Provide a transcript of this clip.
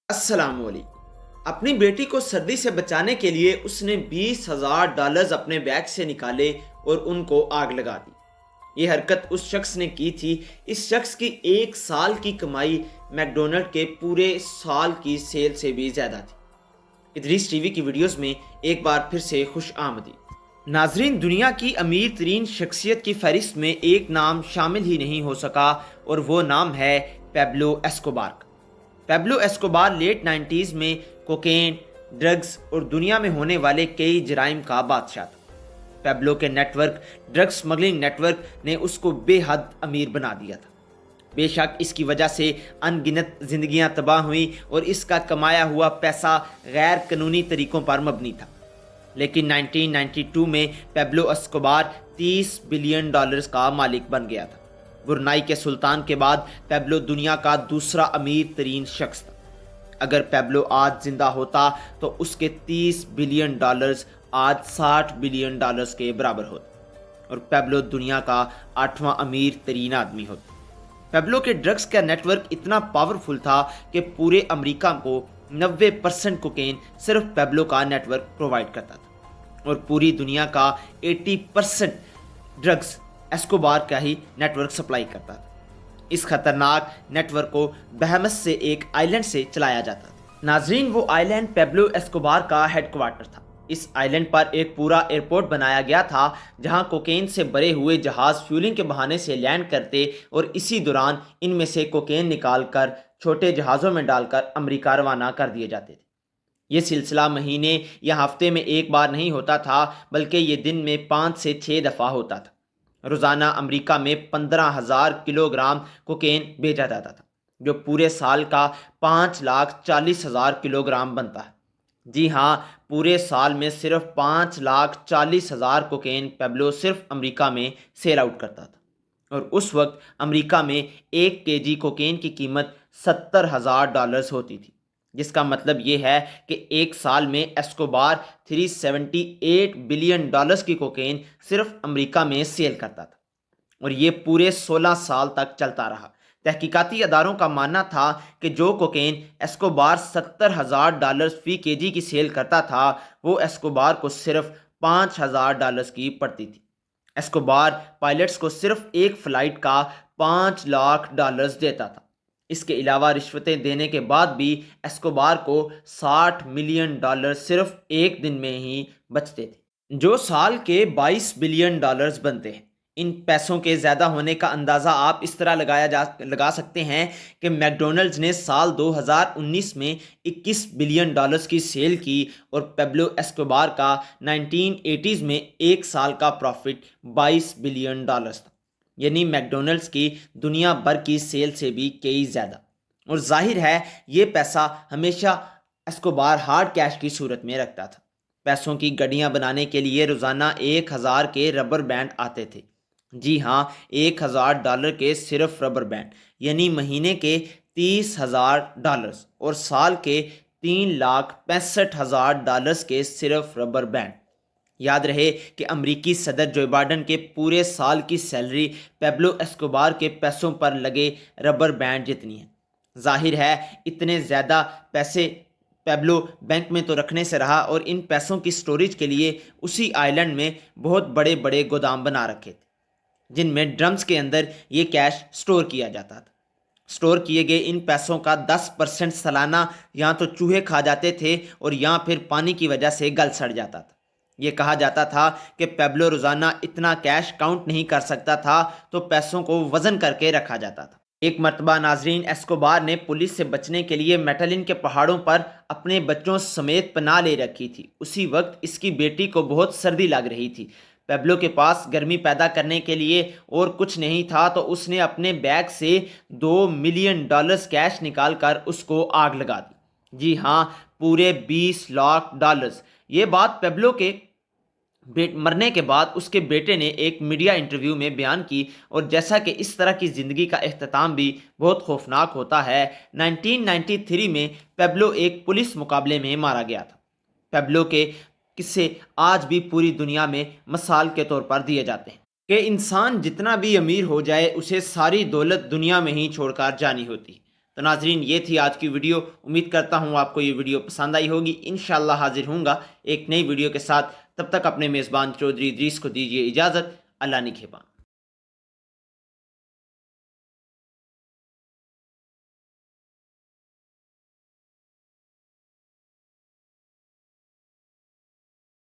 السلام علیکم۔ اپنی بیٹی کو سردی سے بچانے کے لیے اس نے $20,000 اپنے بیگ سے نکالے اور ان کو آگ لگا دی۔ یہ حرکت اس شخص نے کی تھی۔ اس شخص کی ایک سال کی کمائی میکڈونلڈ کے پورے سال کی سیل سے بھی زیادہ تھی۔ ادریس ٹی وی کی ویڈیوز میں ایک بار پھر سے خوش آمدید۔ ناظرین، دنیا کی امیر ترین شخصیت کی فہرست میں ایک نام شامل ہی نہیں ہو سکا اور وہ نام ہے پیبلو ایسکوبار کا۔ پیبلو ایسکوبار لیٹ 90s میں کوکین، ڈرگز اور دنیا میں ہونے والے کئی جرائم کا بادشاہ تھا۔ پیبلو کے network, drug smuggling network نے اس کو بے حد امیر بنا دیا تھا۔ بے شک اس کی وجہ سے ان گنت زندگیاں تباہ ہوئیں اور اس کا کمایا ہوا پیسہ غیر قانونی طریقوں پر مبنی تھا۔ لیکن 1992 میں پیبلو ایسکوبار $30 بلین کا مالک بن گیا تھا۔ برنائی کے سلطان کے بعد پیبلو دنیا کا دوسرا امیر ترین شخص تھا۔ اگر پیبلو آج زندہ ہوتا تو اس کے $30 بلین آج $60 بلین کے برابر ہوتے اور پیبلو دنیا کا 8واں امیر ترین آدمی ہوتا۔ پیبلو کے ڈرگز کا نیٹ ورک اتنا پاورفل تھا کہ پورے امریکہ کو 90% کوکین صرف پیبلو کا نیٹ ورک پرووائڈ کرتا تھا اور پوری دنیا کا 80% ڈرگز ایسکوبار کا ہی نیٹ ورک سپلائی کرتا تھا۔ اس خطرناک نیٹ ورک کو بہمس سے ایک آئی لینڈ سے چلایا جاتا تھا۔ ناظرین، وہ آئی لینڈ پیبلو ایسکوبار کا ہیڈ کوارٹر تھا۔ اس آئی لینڈ پر ایک پورا ایئرپورٹ بنایا گیا تھا جہاں کوکین سے بھرے ہوئے جہاز فیولنگ کے بہانے سے لینڈ کرتے اور اسی دوران ان میں سے کوکین نکال کر چھوٹے جہازوں میں ڈال کر امریکہ روانہ کر دیے جاتے تھے۔ یہ سلسلہ مہینے یا ہفتے میں ایک بار نہیں ہوتا تھا بلکہ یہ دن میں 5 سے 6 دفعہ ہوتا تھا۔ روزانہ امریکہ میں 15,000 کلو گرام کوکین بیچا جاتا تھا جو پورے سال کا 5,40,000 کلو گرام بنتا ہے۔ جی ہاں، پورے سال میں صرف 5,40,000 کوکین پیبلو صرف امریکہ میں سیل آؤٹ کرتا تھا اور اس وقت امریکہ میں 1 kg کوکین کی قیمت $70,000 ہوتی تھی، جس کا مطلب یہ ہے کہ ایک سال میں ایسکوبار $378 بلین کی کوکین صرف امریکہ میں سیل کرتا تھا اور یہ پورے 16 سال تک چلتا رہا۔ تحقیقاتی اداروں کا ماننا تھا کہ جو کوکین ایسکوبار $70,000 فی kg کی سیل کرتا تھا وہ ایسکوبار کو صرف $5,000 کی پڑتی تھی۔ ایسکوبار پائلٹس کو صرف ایک فلائٹ کا $5 لاکھ دیتا تھا۔ اس کے علاوہ رشوتیں دینے کے بعد بھی ایسکوبار کو $60 ملین صرف ایک دن میں ہی بچتے تھے، جو سال کے $22 بلین بنتے ہیں۔ ان پیسوں کے زیادہ ہونے کا اندازہ آپ اس طرح لگا سکتے ہیں کہ میکڈونلڈز نے سال 2019 میں $21 بلین کی سیل کی اور پیبلو ایسکوبار کا 1980s میں ایک سال کا پروفٹ $22 بلین تھا، یعنی میکڈونلڈز کی دنیا بھر کی سیل سے بھی کئی زیادہ۔ اور ظاہر ہے یہ پیسہ ہمیشہ ایسکوبار ہارڈ کیش کی صورت میں رکھتا تھا۔ پیسوں کی گڈیاں بنانے کے لیے روزانہ 1,000 کے ربر بینڈ آتے تھے۔ جی ہاں، $1,000 کے صرف ربر بینڈ، یعنی مہینے کے $30,000 اور سال کے $3,65,000 کے صرف ربر بینڈ۔ یاد رہے کہ امریکی صدر جو بائیڈن کے پورے سال کی سیلری پیبلو ایسکوبار کے پیسوں پر لگے ربر بینڈ جتنی ہے۔ ظاہر ہے اتنے زیادہ پیسے پیبلو بینک میں تو رکھنے سے رہا اور ان پیسوں کی سٹوریج کے لیے اسی آئی لینڈ میں بہت بڑے بڑے گودام بنا رکھے تھے جن میں ڈرمز کے اندر یہ کیش سٹور کیا جاتا تھا۔ سٹور کیے گئے ان پیسوں کا 10% سالانہ یا تو چوہے کھا جاتے تھے اور یا پھر پانی کی وجہ سے گل سڑ جاتا تھا۔ یہ کہا جاتا تھا کہ پیبلو روزانہ اتنا کیش کاؤنٹ نہیں کر سکتا تھا تو پیسوں کو وزن کر کے رکھا جاتا تھا۔ ایک مرتبہ ناظرین، ایسکوبار نے پولیس سے بچنے کے لیے میٹلن کے پہاڑوں پر اپنے بچوں سمیت پناہ لے رکھی تھی۔ اسی وقت اس کی بیٹی کو بہت سردی لگ رہی تھی۔ پیبلو کے پاس گرمی پیدا کرنے کے لیے اور کچھ نہیں تھا تو اس نے اپنے بیگ سے $2 ملین کیش نکال کر اس کو آگ لگا دی۔ جی ہاں، پورے $20 لاکھ۔ یہ بات پیبلو کے مرنے کے بعد اس کے بیٹے نے ایک میڈیا انٹرویو میں بیان کی اور جیسا کہ اس طرح کی زندگی کا اختتام بھی بہت خوفناک ہوتا ہے، 1993 میں پیبلو ایک پولیس مقابلے میں مارا گیا تھا۔ پیبلو کے قصے آج بھی پوری دنیا میں مثال کے طور پر دیے جاتے ہیں کہ انسان جتنا بھی امیر ہو جائے اسے ساری دولت دنیا میں ہی چھوڑ کر جانی ہوتی۔ تو ناظرین یہ تھی آج کی ویڈیو، امید کرتا ہوں آپ کو یہ ویڈیو پسند آئی ہوگی۔ انشاءاللہ حاضر ہوں گا ایک نئی ویڈیو کے ساتھ، تب تک اپنے میزبان چودھری ادریس کو دیجیے اجازت۔ اللہ نگہبان۔